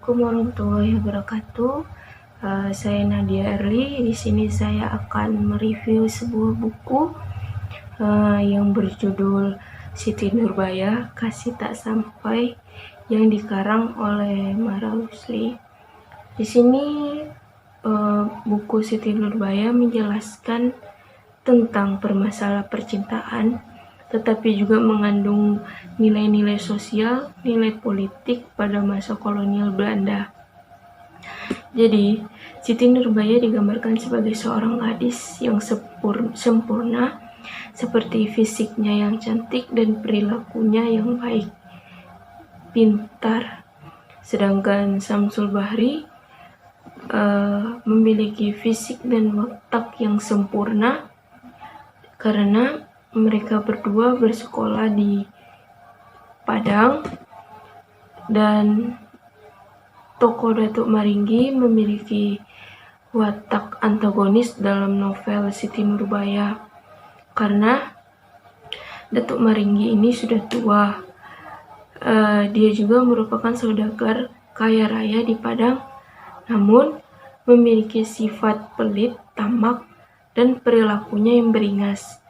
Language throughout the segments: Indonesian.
Assalamualaikum warahmatullahi wabarakatuh. Saya Nadia Erli. Di sini saya akan mereview sebuah buku yang berjudul Siti Nurbaya, Kasih Tak Sampai, yang dikarang oleh Mara Rusli. Di sini buku Siti Nurbaya menjelaskan tentang permasalahan percintaan, tetapi juga mengandung nilai-nilai sosial, nilai politik pada masa kolonial Belanda. Jadi, Siti Nurbaya digambarkan sebagai seorang gadis yang sempurna, seperti fisiknya yang cantik dan perilakunya yang baik, pintar. Sedangkan Samsul Bahri memiliki fisik dan watak yang sempurna, karena mereka berdua bersekolah di Padang, dan tokoh Datuk Maringgi memiliki watak antagonis dalam novel Siti Nurbaya, karena Datuk Maringgi ini sudah tua. Dia juga merupakan saudagar kaya raya di Padang, namun memiliki sifat pelit, tamak, dan perilakunya yang beringas.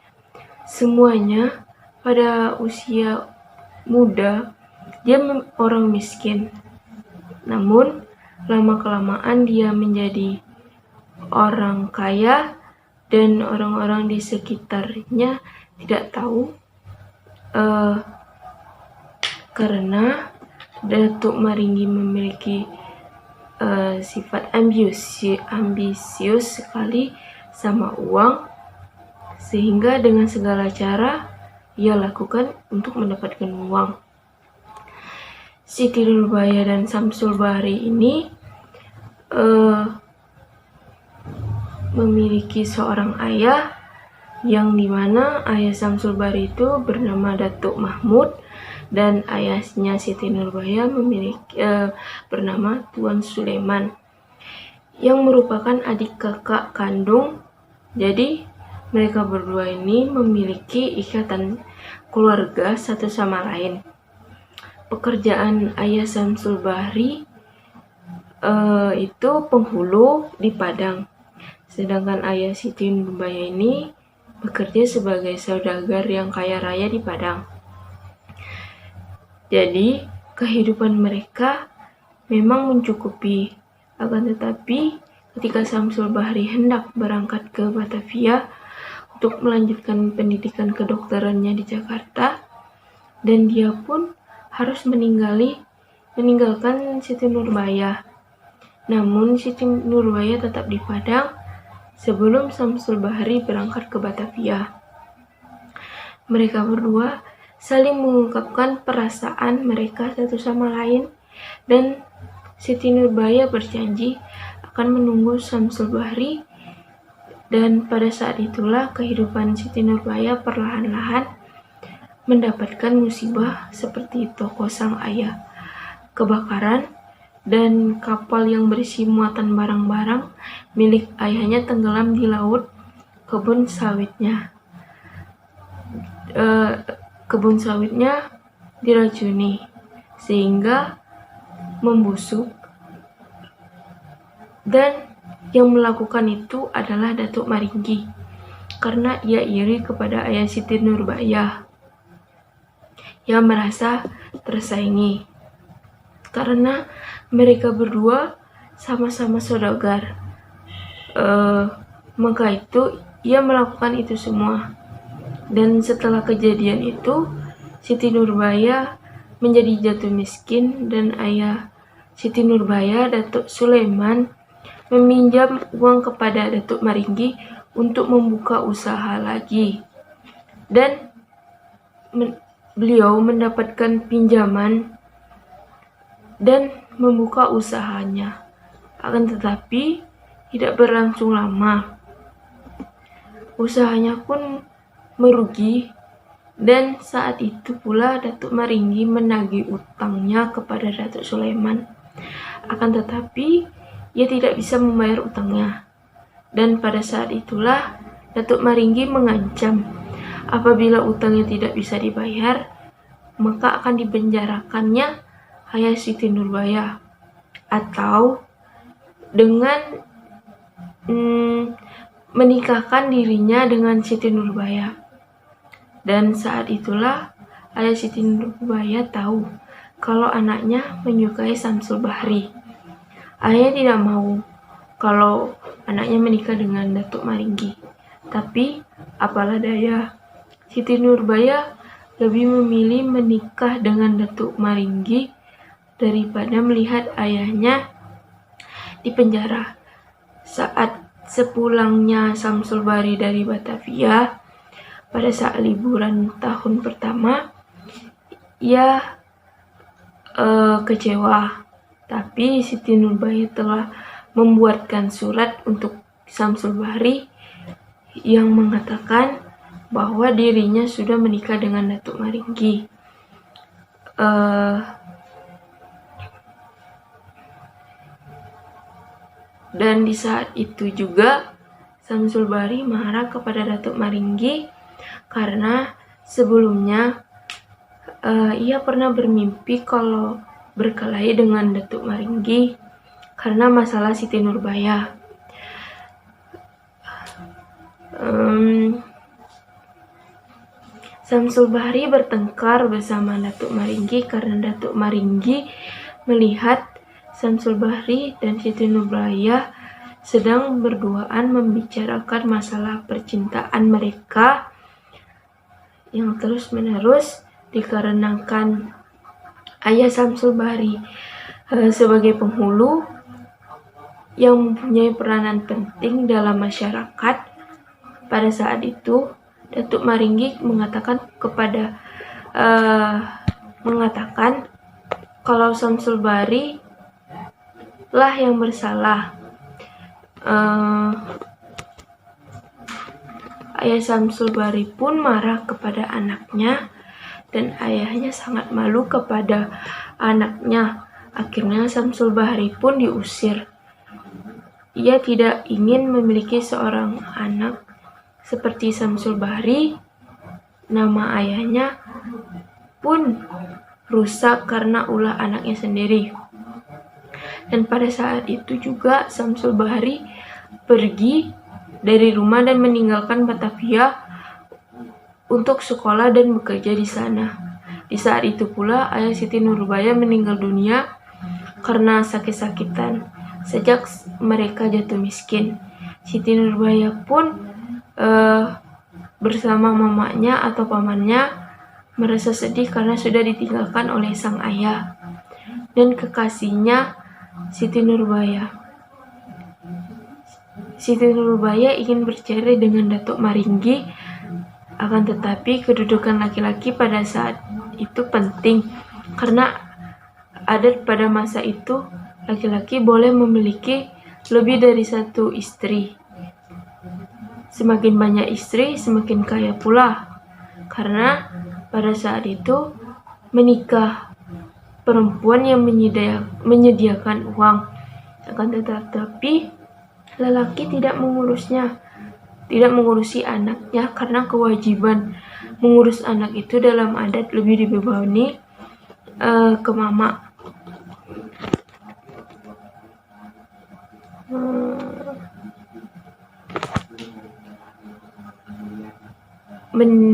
Semuanya pada usia muda dia orang miskin, namun lama-kelamaan dia menjadi orang kaya, dan orang-orang di sekitarnya tidak tahu karena Datuk Maringgi memiliki sifat ambisius sekali sama uang, sehingga dengan segala cara ia lakukan untuk mendapatkan uang. Siti Nurbaya dan Samsul Bahri ini memiliki seorang ayah, yang dimana ayah Samsul Bahri itu bernama Datuk Mahmud, dan ayahnya Siti Nurbaya bernama Tuan Sulaiman, yang merupakan adik kakak kandung. Jadi mereka berdua ini memiliki ikatan keluarga satu sama lain. Pekerjaan ayah Samsul Bahri itu penghulu di Padang, sedangkan ayah Siti Nurbaya ini bekerja sebagai saudagar yang kaya raya di Padang. Jadi kehidupan mereka memang mencukupi, akan tetapi ketika Samsul Bahri hendak berangkat ke Batavia untuk melanjutkan pendidikan kedokterannya di Jakarta, dan dia pun harus meninggalkan Siti Nurbaya. Namun Siti Nurbaya tetap di Padang sebelum Samsul Bahri berangkat ke Batavia. Mereka berdua saling mengungkapkan perasaan mereka satu sama lain, dan Siti Nurbaya berjanji akan menunggu Samsul Bahri, dan pada saat itulah kehidupan Siti Nurbaya perlahan-lahan mendapatkan musibah seperti toko sang ayah, kebakaran, dan kapal yang berisi muatan barang-barang milik ayahnya tenggelam di laut. Kebun sawitnya diracuni sehingga membusuk, dan yang melakukan itu adalah Datuk Maringgi, karena ia iri kepada ayah Siti Nurbaya yang merasa tersaingi, karena mereka berdua sama-sama saudagar. Maka itu ia melakukan itu semua. Dan setelah kejadian itu, Siti Nurbaya menjadi jatuh miskin, dan ayah Siti Nurbaya, Datuk Sulaiman, meminjam uang kepada Datuk Maringgi untuk membuka usaha lagi, dan beliau mendapatkan pinjaman dan membuka usahanya. Akan tetapi tidak berlangsung lama, usahanya pun merugi, dan saat itu pula Datuk Maringgi menagih utangnya kepada Datuk Sulaiman. Akan tetapi ia tidak bisa membayar utangnya, dan pada saat itulah Datuk Maringgi mengancam apabila utangnya tidak bisa dibayar, maka akan dipenjarakannya ayah Siti Nurbaya. atau dengan menikahkan dirinya dengan Siti Nurbaya. Dan saat itulah ayah Siti Nurbaya tahu kalau anaknya menyukai Samsul Bahri. Ayah tidak mau kalau anaknya menikah dengan Datuk Maringgi. Tapi apalah daya, Siti Nurbaya lebih memilih menikah dengan Datuk Maringgi daripada melihat ayahnya di penjara. Saat sepulangnya Samsul Bahri dari Batavia, pada saat liburan tahun pertama, ia kecewa. Tapi Siti Nurbaya telah membuatkan surat untuk Samsul Bahri yang mengatakan bahwa dirinya sudah menikah dengan Datuk Maringgi. Dan di saat itu juga Samsul Bahri marah kepada Datuk Maringgi karena sebelumnya ia pernah bermimpi kalau berkelahi dengan Datuk Maringgi karena masalah Siti Nurbaya. Samsul Bahri bertengkar bersama Datuk Maringgi karena Datuk Maringgi melihat Samsul Bahri dan Siti Nurbaya sedang berduaan membicarakan masalah percintaan mereka yang terus-menerus, dikarenakan ayah Samsul Bahri sebagai penghulu yang mempunyai peranan penting dalam masyarakat. Pada saat itu Datuk Maringgi mengatakan kalau Samsul Bahri lah yang bersalah. Ayah Samsul Bahri pun marah kepada anaknya dan ayahnya sangat malu kepada anaknya. Akhirnya Samsul Bahri pun diusir. Ia tidak ingin memiliki seorang anak seperti Samsul Bahri. Nama ayahnya pun rusak karena ulah anaknya sendiri. Dan pada saat itu juga Samsul Bahri pergi dari rumah dan meninggalkan Batavia untuk sekolah dan bekerja di sana. Di saat itu pula ayah Siti Nurbaya meninggal dunia karena sakit-sakitan. Sejak mereka jatuh miskin, Siti Nurbaya pun bersama mamanya atau pamannya merasa sedih karena sudah ditinggalkan oleh sang ayah dan kekasihnya Siti Nurbaya. Siti Nurbaya ingin bercerai dengan Datuk Maringgi, akan tetapi kedudukan laki-laki pada saat itu penting karena adat pada masa itu laki-laki boleh memiliki lebih dari satu istri. Semakin banyak istri, semakin kaya pula. Karena pada saat itu menikah perempuan yang menyediakan uang. Akan tetapi lelaki tidak mengurusi anaknya karena kewajiban mengurus anak itu dalam adat lebih dibebani ke mama.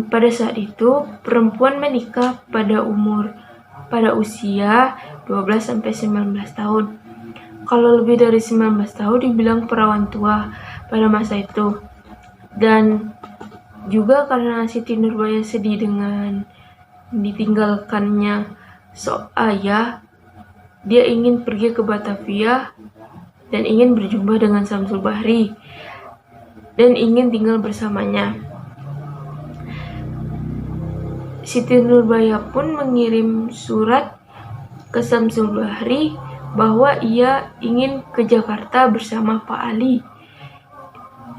Pada saat itu perempuan menikah pada usia 12-19 tahun. Kalau lebih dari 19 tahun dibilang perawan tua pada masa itu. Dan juga karena Siti Nurbaya sedih dengan ditinggalkannya ayah, dia ingin pergi ke Batavia dan ingin berjumpa dengan Samsul Bahri dan ingin tinggal bersamanya. Siti Nurbaya pun mengirim surat ke Samsul Bahri bahwa ia ingin ke Jakarta bersama Pak Ali,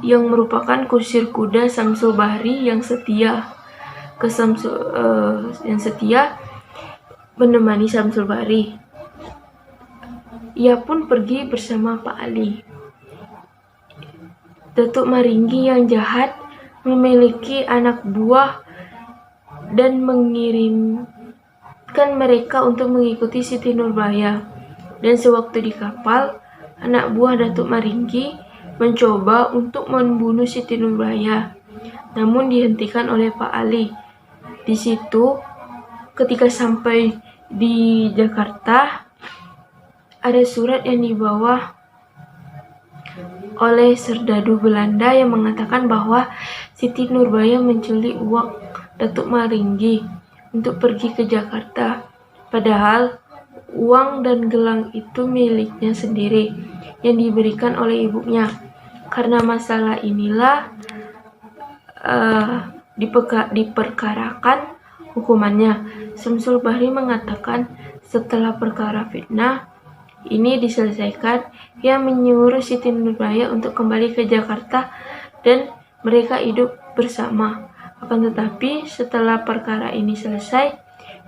yang merupakan kusir kuda Samsul Bahri yang setia menemani Samsul Bahri. Ia pun pergi bersama Pak Ali. Datuk Maringgi yang jahat memiliki anak buah dan mengirimkan mereka untuk mengikuti Siti Nurbaya. Dan sewaktu di kapal, anak buah Datuk Maringgi mencoba untuk membunuh Siti Nurbaya, namun dihentikan oleh Pak Ali. Di situ, ketika sampai di Jakarta, ada surat yang dibawa oleh serdadu Belanda yang mengatakan bahwa Siti Nurbaya menculik uang Datuk Maringgi untuk pergi ke Jakarta. Padahal uang dan gelang itu miliknya sendiri yang diberikan oleh ibunya. Karena masalah inilah diperkarakan hukumannya. Syamsul Bahri mengatakan setelah perkara fitnah ini diselesaikan, ia menyuruh Siti Nurbaya untuk kembali ke Jakarta dan mereka hidup bersama. Akan tetapi setelah perkara ini selesai,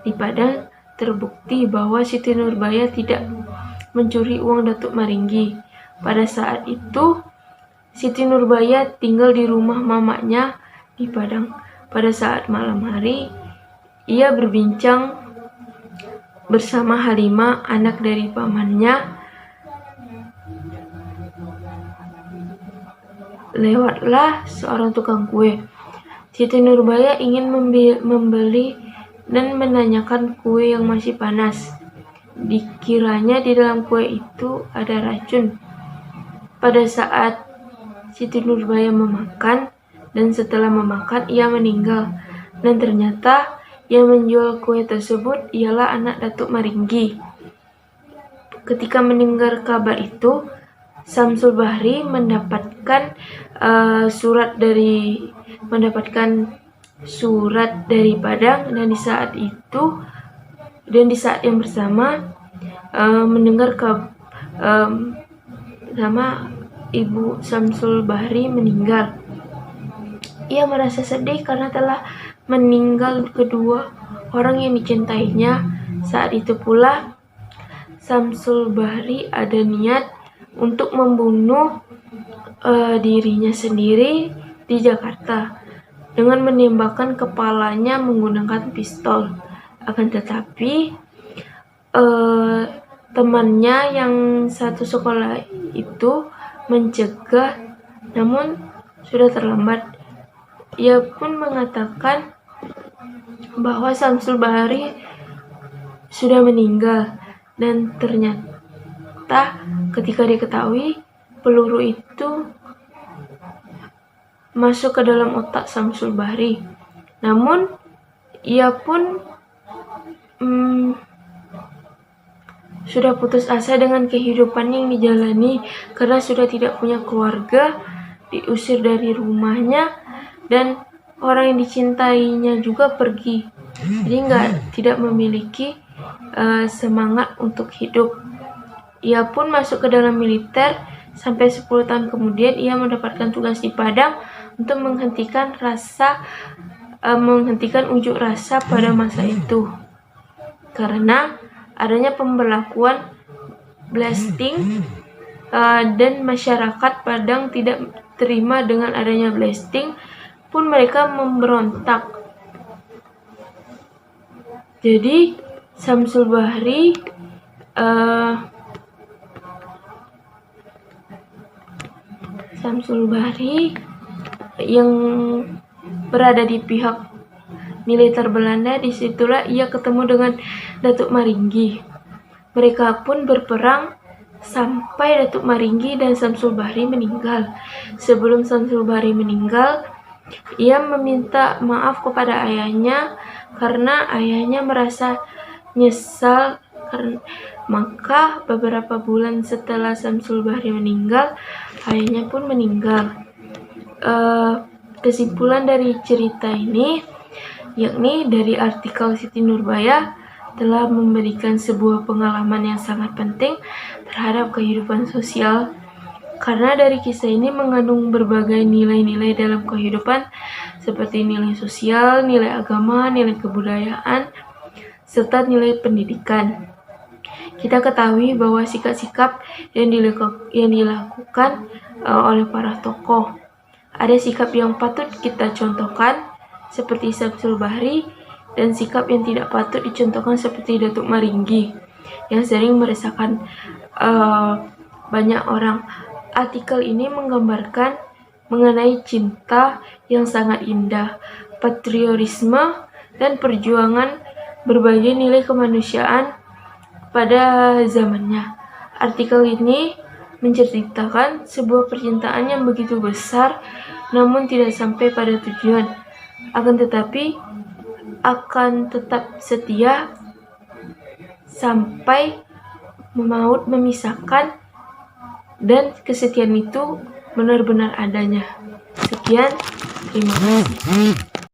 di Padang terbukti bahwa Siti Nurbaya tidak mencuri uang Datuk Maringgi. Pada saat itu, Siti Nurbaya tinggal di rumah mamanya di Padang. Pada saat malam hari, ia berbincang bersama Halimah, anak dari pamannya. Lewatlah seorang tukang kue. Siti Nurbaya ingin membeli dan menanyakan kue yang masih panas. Dikiranya di dalam kue itu ada racun. Pada saat Siti Nurbaya memakan, dan setelah memakan ia meninggal. Dan ternyata yang menjual kue tersebut ialah anak Datuk Maringgi. Ketika mendengar kabar itu, Syamsul Bahri mendapatkan surat dari Padang, dan di saat yang bersama mendengar sama ibu Syamsul Bahri meninggal. Ia merasa sedih karena telah meninggal kedua orang yang dicintainya. Saat itu pula Syamsul Bahri ada niat untuk membunuh dirinya sendiri di Jakarta dengan menembakkan kepalanya menggunakan pistol. Akan tetapi temannya yang satu sekolah itu mencegah, namun sudah terlambat. Ia pun mengatakan bahwa Syamsul Bahri sudah meninggal, dan ternyata ketika diketahui peluru itu masuk ke dalam otak Syamsul Bahri. Namun ia pun sudah putus asa dengan kehidupan yang dijalani karena sudah tidak punya keluarga, diusir dari rumahnya, dan orang yang dicintainya juga pergi. Jadi tidak memiliki semangat untuk hidup. Ia pun masuk ke dalam militer. Sampai 10 tahun kemudian ia mendapatkan tugas di Padang untuk menghentikan unjuk rasa pada masa itu. Karena adanya pemberlakuan blasting dan masyarakat Padang tidak terima dengan adanya blasting, pun mereka memberontak. Jadi Syamsul Bahri yang berada di pihak militer Belanda. Disitulah ia ketemu dengan Datuk Maringgi. Mereka pun berperang sampai Datuk Maringgi dan Syamsul Bahri meninggal. Sebelum Syamsul Bahri meninggal, ia meminta maaf kepada ayahnya karena ayahnya merasa nyesal. Maka beberapa bulan setelah Syamsul Bahri meninggal, ayahnya pun meninggal. Kesimpulan dari cerita ini, yakni dari artikel Siti Nurbaya telah memberikan sebuah pengalaman yang sangat penting terhadap kehidupan sosial. Karena dari kisah ini mengandung berbagai nilai-nilai dalam kehidupan seperti nilai sosial, nilai agama, nilai kebudayaan, serta nilai pendidikan. Kita ketahui bahwa sikap-sikap yang dilakukan oleh para tokoh. Ada sikap yang patut kita contohkan seperti Syamsul Bahri, dan sikap yang tidak patut dicontohkan seperti Datuk Maringgi. yang sering meresahkan banyak orang. Artikel ini menggambarkan mengenai cinta yang sangat indah, patriotisme, dan perjuangan berbagai nilai kemanusiaan pada zamannya. Artikel ini menceritakan sebuah percintaan yang begitu besar namun tidak sampai pada tujuan, akan tetapi akan tetap setia sampai maut memisahkan, dan kesetiaan itu benar-benar adanya. Sekian, terima kasih.